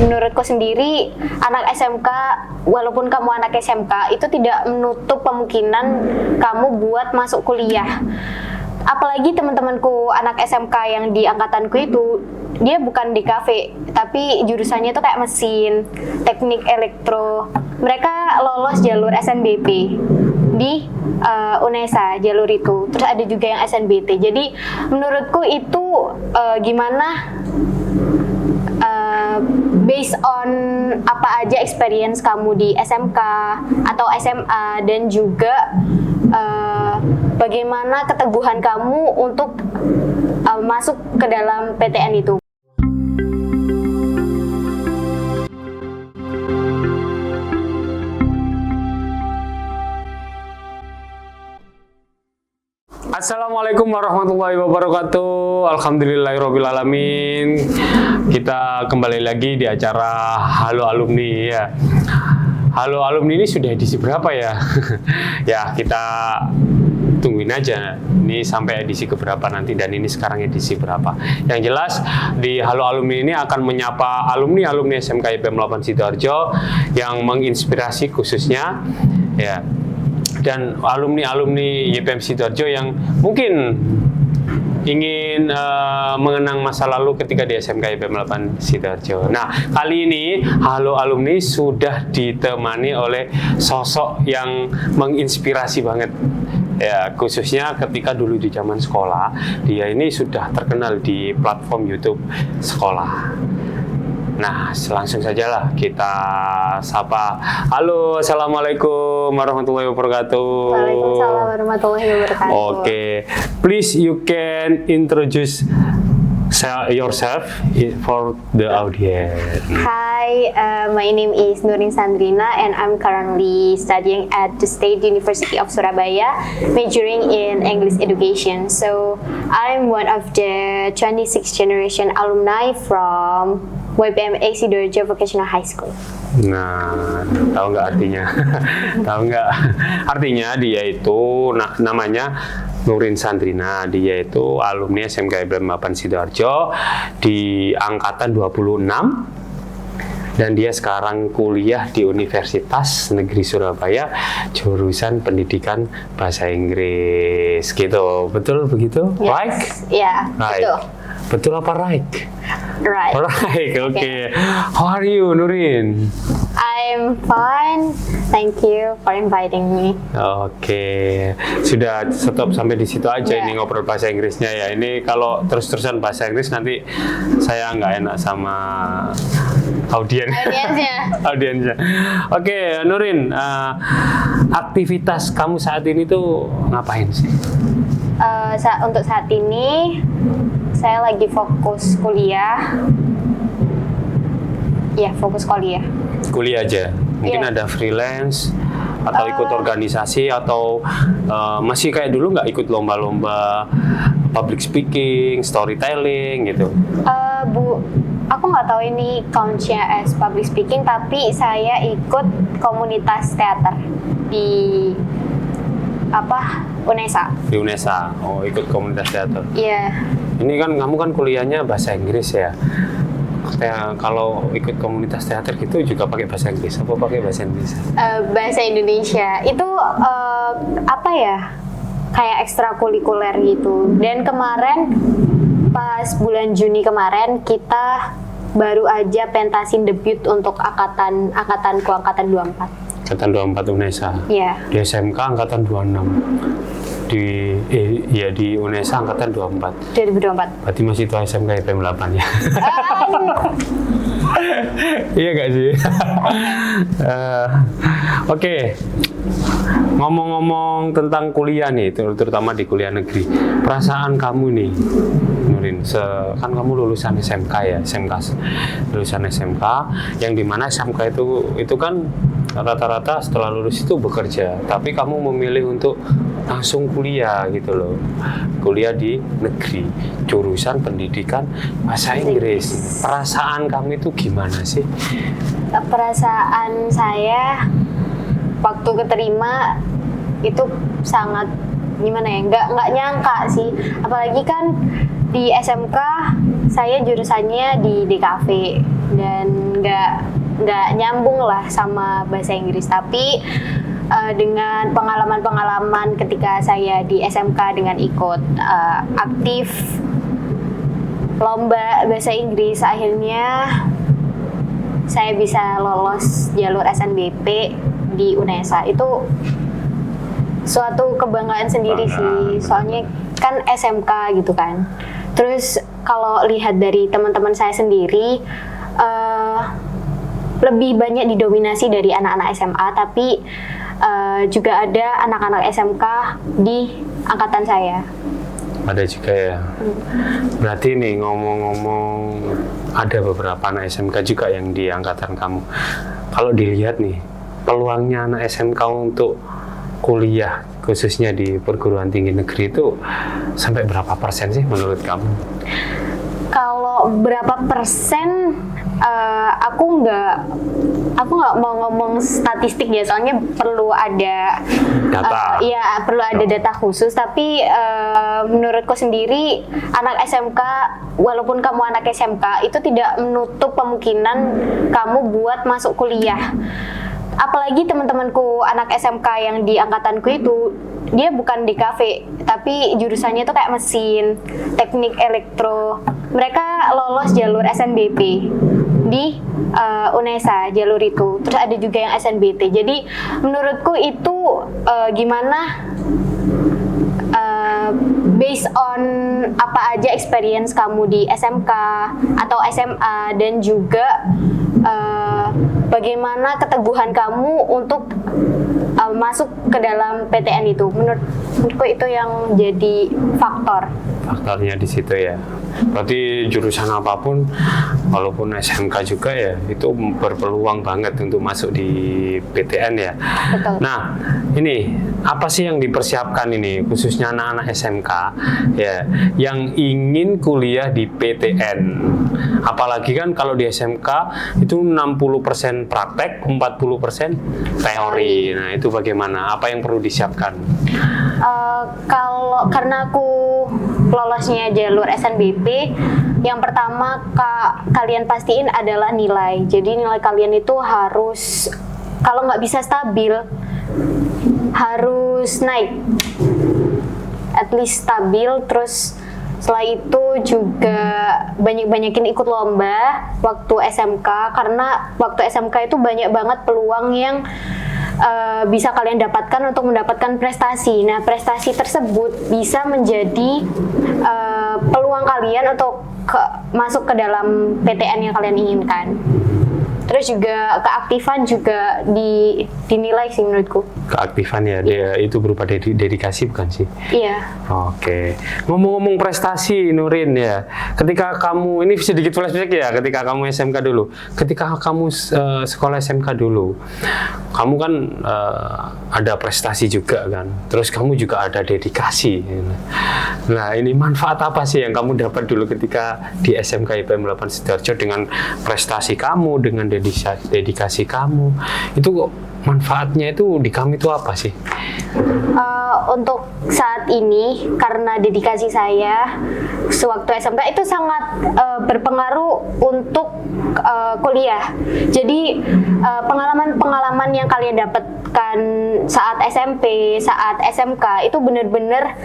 menurutku sendiri anak SMK, walaupun kamu anak SMK, itu tidak menutup kemungkinan kamu buat masuk kuliah. Apalagi teman-temanku anak SMK yang di angkatanku itu, dia bukan di kafe, tapi jurusannya tuh kayak mesin, teknik elektro. Mereka lolos jalur SNBP di UNESA, jalur itu. Terus ada juga yang SNBT. Jadi menurutku itu gimana based on apa aja experience kamu di SMK atau SMA, dan juga bagaimana keteguhan kamu untuk masuk ke dalam PTN itu. Assalamualaikum warahmatullahi wabarakatuh. Alhamdulillahirrabbilalamin. Kita kembali lagi di acara Halo Alumni ya. Halo Alumni ini sudah edisi berapa ya? Ya kita tungguin aja ini sampai edisi keberapa nanti, dan ini sekarang edisi berapa. Yang jelas di Halo Alumni ini akan menyapa alumni SMK IPM 8 Sidoarjo yang menginspirasi khususnya ya, dan alumni YPM Sidoarjo yang mungkin ingin mengenang masa lalu ketika di SMK IPM 8 Sidoarjo. Nah, kali ini Halo Alumni sudah ditemani oleh sosok yang menginspirasi banget. Ya, khususnya ketika dulu di zaman sekolah, dia ini sudah terkenal di platform YouTube sekolah. Nah, langsung sajalah kita sapa. Halo, assalamualaikum warahmatullahi wabarakatuh. Waalaikumsalam warahmatullahi wabarakatuh. Okay, please you can introduce yourself for the audience. Hi, my name is Nurin Sandrina and I'm currently studying at the State University of Surabaya, majoring in English education. So, I'm one of the 26th generation alumni from YPMA Sidoarjo Vocational High School. Nah, tahu nggak artinya? Tahu nggak? Artinya dia itu namanya Nurin Sandrina. Dia itu alumni SMK IPM 8 Sidoarjo di angkatan 26. Dan dia sekarang kuliah di Universitas Negeri Surabaya, jurusan Pendidikan Bahasa Inggris. Gitu, betul begitu? Yes. Right? Yeah, Right. betul. Betul apa right? Right. Right, okay. How are you, Nurin? I'm fine. Thank you for inviting me. Oke, sudah stop sampai di situ aja. Yeah. Ini ngobrol bahasa Inggrisnya ya. Ini kalau terus-terusan bahasa Inggris nanti saya nggak enak sama Audiensnya. audiensnya. Oke, Nurin, aktivitas kamu saat ini tuh ngapain sih? Untuk saat ini saya lagi fokus kuliah. Ya, fokus kuliah. Kuliah aja. Mungkin Iya. ada freelance atau ikut organisasi, atau masih kayak dulu nggak ikut lomba-lomba public speaking, storytelling gitu? Aku nggak tahu ini count-nya as public speaking, tapi saya ikut komunitas teater di UNESA. Di UNESA. Oh, ikut komunitas teater. Iya. Ini kan kamu kan kuliahnya bahasa Inggris ya. Kayak kalau ikut komunitas teater gitu juga pakai bahasa Inggris apa pakai bahasa Indonesia? Bahasa Indonesia itu kayak ekstrakurikuler gitu. Dan kemarin pas bulan Juni kemarin kita baru aja pentasin debut untuk angkatanku angkatan 24. Angkatan 24 UNESA. Iya. Di SMK angkatan 26. Di UNESA angkatan 24. 2024. Berarti masih itu SMK IPM 8 ya. Iya gak sih? Oke. Ngomong-ngomong tentang kuliah nih, terutama di kuliah negeri. Perasaan kamu nih, Nurin, kan kamu lulusan SMK ya, lulusan SMK, yang dimana SMK itu kan rata-rata setelah lulus itu bekerja, tapi kamu memilih untuk langsung kuliah gitu loh, kuliah di negeri, jurusan Pendidikan Bahasa Inggris. Perasaan kamu itu gimana sih? Perasaan saya waktu keterima itu sangat gimana ya, nggak nyangka sih, apalagi kan di SMK saya jurusannya di DKV dan nggak nyambung lah sama bahasa Inggris. Tapi dengan pengalaman-pengalaman ketika saya di SMK dengan ikut aktif lomba bahasa Inggris, akhirnya saya bisa lolos jalur SNBP di UNESA. Itu suatu kebanggaan sendiri sih, soalnya kan SMK gitu kan. Terus kalau lihat dari teman-teman saya sendiri, lebih banyak didominasi dari anak-anak SMA, tapi juga ada anak-anak SMK di angkatan saya. Ada juga ya. Berarti nih ngomong-ngomong, ada beberapa anak SMK juga yang di angkatan kamu. Kalau dilihat nih, peluangnya anak SMK untuk kuliah khususnya di perguruan tinggi negeri itu sampai berapa persen sih menurut kamu? Kalau berapa persen, aku nggak mau ngomong statistik ya, soalnya perlu ada data. Iya, perlu ada data khusus. Tapi menurutku sendiri, anak SMK, walaupun kamu anak SMK, itu tidak menutup kemungkinan kamu buat masuk kuliah. Apalagi teman-temanku anak SMK yang di angkatanku itu, dia bukan di kafe, tapi jurusannya itu kayak mesin, teknik elektro. Mereka lolos jalur SNBP di UNESA, jalur itu. Terus ada juga yang SNBT. Jadi menurutku itu gimana based on apa aja experience kamu di SMK atau SMA, dan juga bagaimana keteguhan kamu untuk masuk ke dalam PTN itu. Menurutku itu yang jadi faktornya di situ ya. Berarti jurusan apapun, walaupun SMK juga ya, itu berpeluang banget untuk masuk di PTN ya. Betul. Nah, ini apa sih yang dipersiapkan ini khususnya anak-anak SMK ya yang ingin kuliah di PTN? Apalagi kan kalau di SMK itu 60% praktek, 40% teori. Nah, itu bagaimana? Apa yang perlu disiapkan? Karena aku lolosnya jalur SNBP, yang pertama kalian pastiin adalah nilai. Jadi nilai kalian itu harus, kalau nggak bisa stabil, harus naik, at least stabil. Terus setelah itu juga banyakin ikut lomba waktu SMK, karena waktu SMK itu banyak banget peluang yang bisa kalian dapatkan untuk mendapatkan prestasi. Nah, prestasi tersebut bisa menjadi peluang kalian untuk masuk ke dalam PTN yang kalian inginkan. Terus juga keaktifan juga dinilai sih menurutku. Keaktifan ya, dia itu berupa dedikasi bukan sih? Iya. Oke. Ngomong-ngomong prestasi, Nurin ya, ketika kamu, ini sedikit flashback ya, ketika kamu SMK dulu, ketika kamu sekolah SMK dulu, kamu kan ada prestasi juga kan, terus kamu juga ada dedikasi. Nah, ini manfaat apa sih yang kamu dapat dulu ketika di SMK IPM 8 Sidoarjo dengan prestasi kamu, dengan dedikasi kamu? Itu manfaatnya itu di kamu itu apa sih? Untuk saat ini, karena dedikasi saya sewaktu SMK itu sangat berpengaruh untuk kuliah. Jadi pengalaman-pengalaman yang kalian dapatkan saat SMP, saat SMK itu benar-benar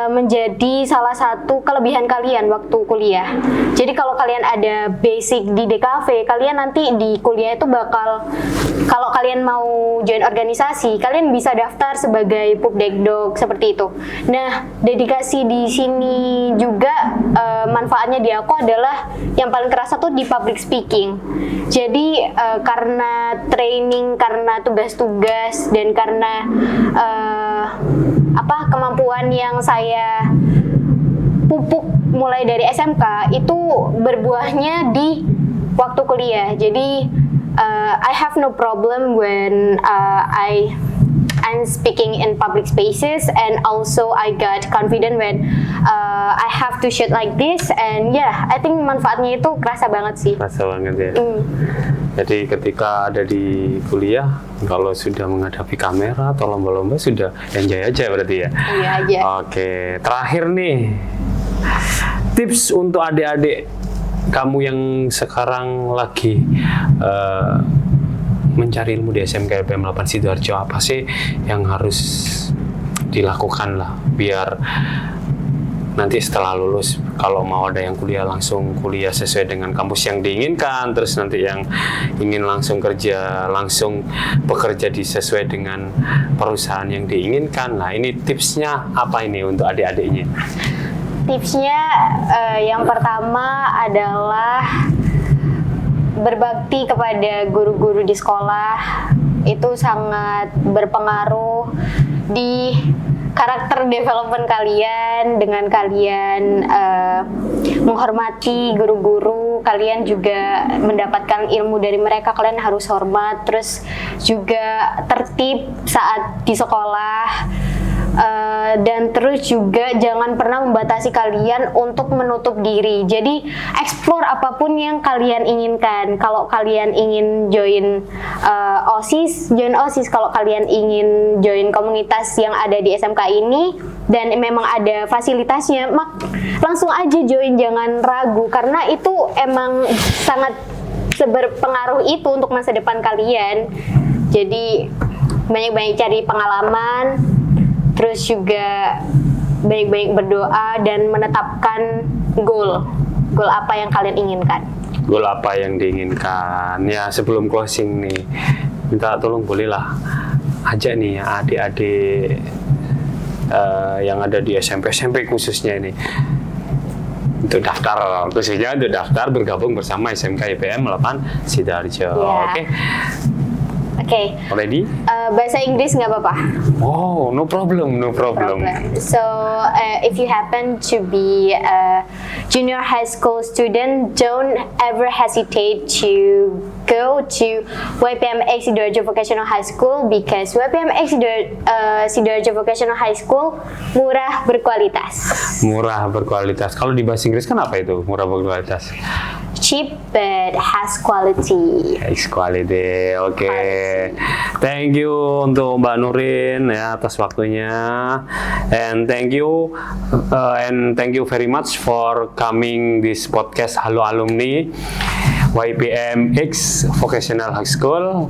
menjadi salah satu kelebihan kalian waktu kuliah. Jadi kalau kalian ada basic di DKV, kalian nanti di kuliah itu bakal, kalau kalian mau join organisasi, kalian bisa daftar sebagai Pubdekdok seperti itu. Nah, dedikasi di sini juga manfaatnya di aku adalah yang paling kerasa tuh di public speaking. Jadi karena training, karena tugas-tugas, dan karena kemampuan yang saya pupuk mulai dari SMK itu berbuahnya di waktu kuliah. Jadi I have no problem when I'm speaking in public spaces, and also I got confident when I have to shoot like this, and yeah, I think manfaatnya itu kerasa banget sih. Kerasa banget ya. Jadi ketika ada di kuliah, kalau sudah menghadapi kamera atau lomba-lomba sudah enjoy aja berarti ya? Iya aja. Oke, terakhir nih, tips untuk adik-adik kamu yang sekarang lagi mencari ilmu di SMK IPM 8 Sidoarjo, apa sih yang harus dilakukan lah biar nanti setelah lulus kalau mau ada yang kuliah langsung kuliah sesuai dengan kampus yang diinginkan, terus nanti yang ingin langsung kerja langsung bekerja sesuai dengan perusahaan yang diinginkan. Nah, ini tipsnya apa ini untuk adik-adiknya? Tipsnya yang pertama adalah berbakti kepada guru-guru di sekolah. Itu sangat berpengaruh di karakter development kalian. Dengan kalian menghormati guru-guru, kalian juga mendapatkan ilmu dari mereka, kalian harus hormat, terus juga tertib saat di sekolah. Dan terus juga jangan pernah membatasi kalian untuk menutup diri. Jadi explore apapun yang kalian inginkan. Kalau kalian ingin join OSIS, join OSIS. Kalau kalian ingin join komunitas yang ada di SMK ini dan memang ada fasilitasnya, langsung aja join, jangan ragu, karena itu emang sangat berpengaruh itu untuk masa depan kalian. Jadi banyak-banyak cari pengalaman, terus juga banyak-banyak berdoa dan menetapkan goal apa yang kalian inginkan. Goal apa yang diinginkan. Ya, sebelum closing nih, minta tolong bolehlah ajak nih adik-adik yang ada di SMP khususnya ini untuk daftar, khususnya untuk daftar bergabung bersama SMK IPM 8 Sidoarjo. Oke. Okay. Ready? Bahasa Inggris nggak apa-apa. Oh, no problem. So, if you happen to be a junior high school student, don't ever hesitate to go to YPMX Sidoarjo Vocational High School, because YPMX Sidoarjo Vocational High School murah berkualitas. Murah berkualitas. Kalau di bahasa Inggris kan apa itu murah berkualitas? Cheap but has quality. Has quality. Oke. Thank you untuk Mbak Nurin ya atas waktunya, and thank you very much for coming this podcast Halo Alumni YPMX Vocational High School.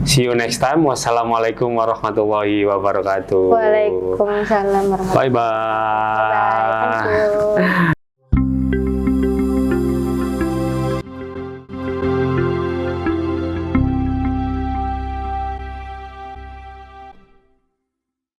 See you next time. Wassalamualaikum warahmatullahi wabarakatuh. Waalaikumsalam warahmatullahi wabarakatuh. Bye bye. Bye. Thank you.